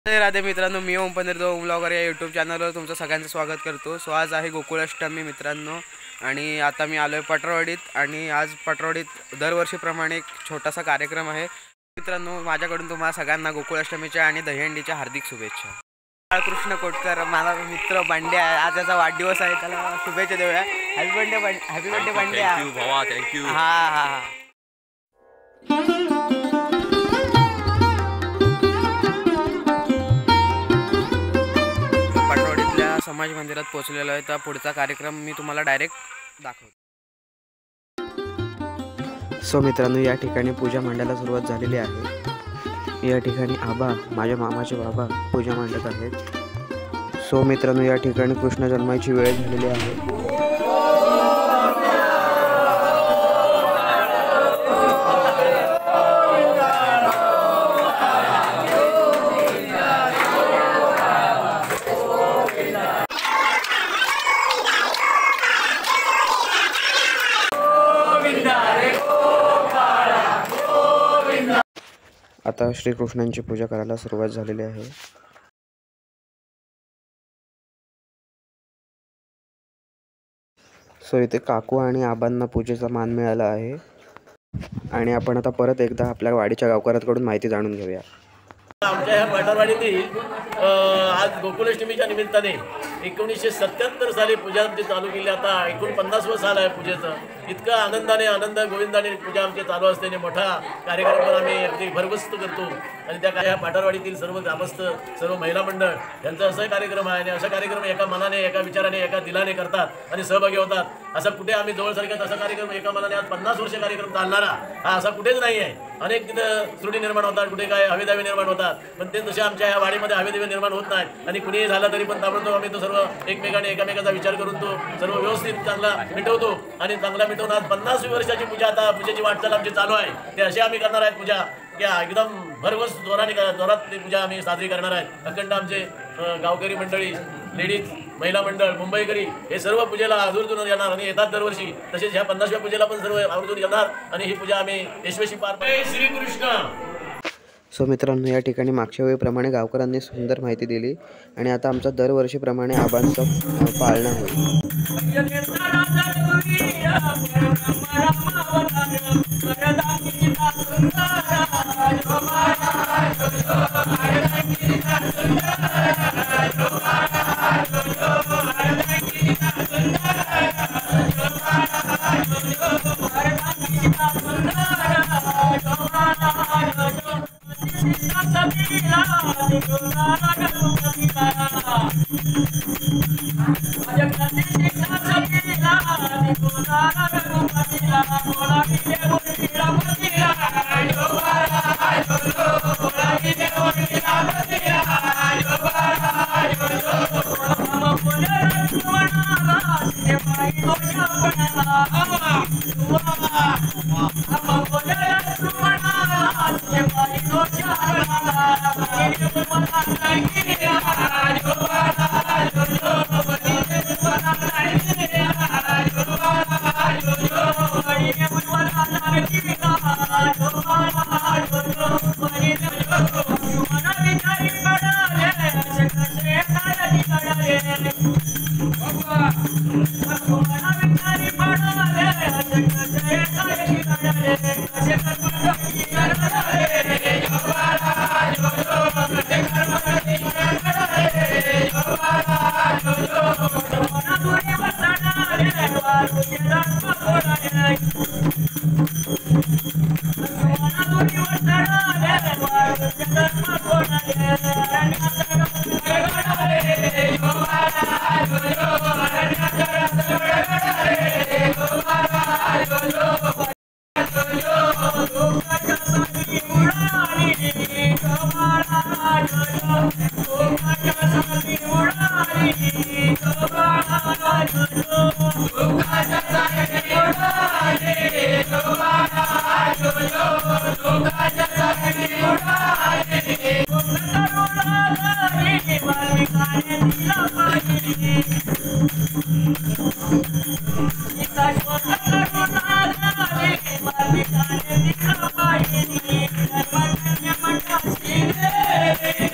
राधे मित्रांनो, मी ओम पंधरदो ओम ब्लॉगर या यूट्यूब चॅनलवर तुमचं सगळ्यांचं स्वागत करतो. सो आज आहे गोकुळाष्टमी मित्रांनो, आणि आता मी आलो आहे पटरवाडीत. आणि आज पटरवाडीत दरवर्षीप्रमाणे एक छोटासा कार्यक्रम आहे मित्रांनो. माझ्याकडून तुम्हाला सगळ्यांना गोकुळाष्टमीच्या आणि दहीहंडीच्या हार्दिक शुभेच्छा. बाळकृष्ण कोटकर माझा मित्र बंड्या आहे, आज त्याचा वाढदिवस आहे, त्याला शुभेच्छा देऊया. हॅपी बर्थडे, हॅपी बर्थडे बंड्या. थँक्यू. हां हां हां. समाज मंदिरात पोहोचलेलो आहे, तर पुढचा कार्यक्रम मी तुम्हाला डायरेक्ट दाखवतो. सो मित्रांनो, या ठिकाणी पूजा मांडायला सुरुवात झालेली आहे. या ठिकाणी आबा, माझ्या मामाचे बाबा पूजा मांडत आहेत. सो मित्रांनो, या ठिकाणी कृष्ण जन्माची वेळ झालेली आहे. आता श्रीकृष्णांची पूजा करायला सुरुवात झालेली आहे. सो इथे काकू आणि आबांना पूजेचा मान मिळाला आहे. आणि आपण आता परत एकदा आपल्या वाडीच्या गावकऱ्यांकडून माहिती जाणून घेऊया. आमच्या ह्या पटरवाडीतील आज गोकुळाष्टमीच्या निमित्ताने 1977 साली पूजा आमची चालू केली. आता 49वं साल आहे पूजेचं. इतकं आनंद गोविंदाने पूजा आमची चालू असल्याने मोठा कार्यक्रम पण आम्ही अगदी भरगस्त करतो. आणि त्या ह्या पाटरवाडीतील सर्व ग्रामस्थ, सर्व महिला मंडळ यांचा असा कार्यक्रम आहे. आणि असा कार्यक्रम एका मनाने, एका विचाराने, एका दिलाने करतात आणि सहभागी होतात. असा कुठे आम्ही जवळसारख्यात असा कार्यक्रम एका मनाने आज 50 वर्ष कार्यक्रम चालणारा हा असा कुठेच नाही आहे. अनेक तिथं त्रुटी निर्माण होतात, कुठे काय हवेदावे निर्माण होतात, पण ते तसे आमच्या ह्या वाडीमध्ये हवेदावे निर्माण होत नाहीत. आणि कुणीही झाला तरी पण ताबडतोब आम्ही तो सर्व एकमेकाने एकामेकाचा विचार करून तो सर्व व्यवस्थित चांगला मिटवतो. आणि चांगला मिटवून आज 50 वर्षाची पूजा, आता पूजेची वाटचाल आमची चालू आहे. ते असे आम्ही करणार आहेत पूजा, त्या एकदम भरघोस जोरात ती पूजा आम्ही साजरी करणार आहेत. अखंड आमचे गावकरी मंडळी, लेडीज, महिला मंडळ, मुंबईकरी हे सर्व पूजेला आवर्जून येणार आणि येतात दरवर्षी. तसेच ह्या 50व्या पूजेला पण सर्व आवर्जून येणार आणि ही पूजा आम्ही यशस्वी पार पाडू. श्रीकृष्ण. सो मित्रांनो, या ठिकाणी मागच्या वेळीप्रमाणे गावकऱ्यांनी सुंदर माहिती दिली. आणि आता आमचा दरवर्षीप्रमाणे आबांचं पाळणं होईल.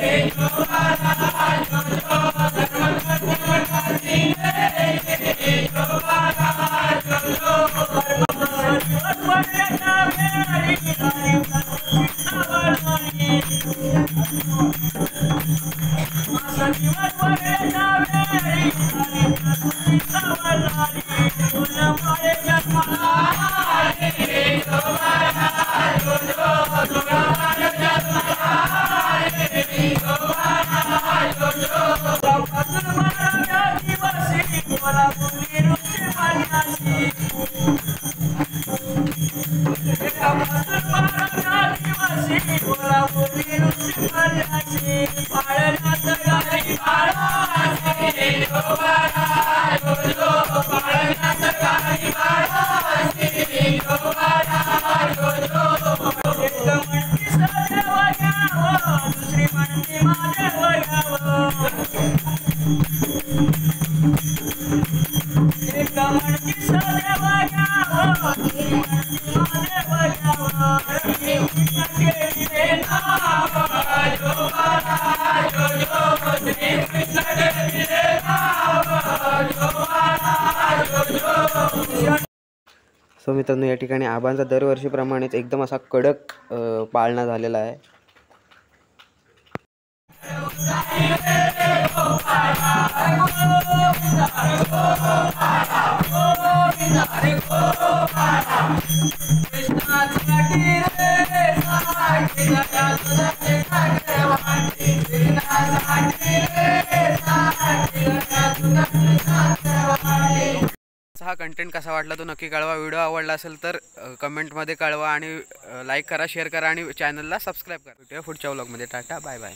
Hey, सो मित्रांनो, या ठिकाणी आबांचा दरवर्षीप्रमाणेच एकदम असा कडक पाळणा झालेला आहे. हा कंटेंट कसा वाटला तो नक्की कळवा. व्हिडिओ आवडला असेल तर कमेंटमध्ये कळवा आणि लाईक करा, शेअर करा आणि चॅनलला सबस्क्राईब करा. भेटूया पुढच्या व्लॉगमध्ये. Tata, bye bye.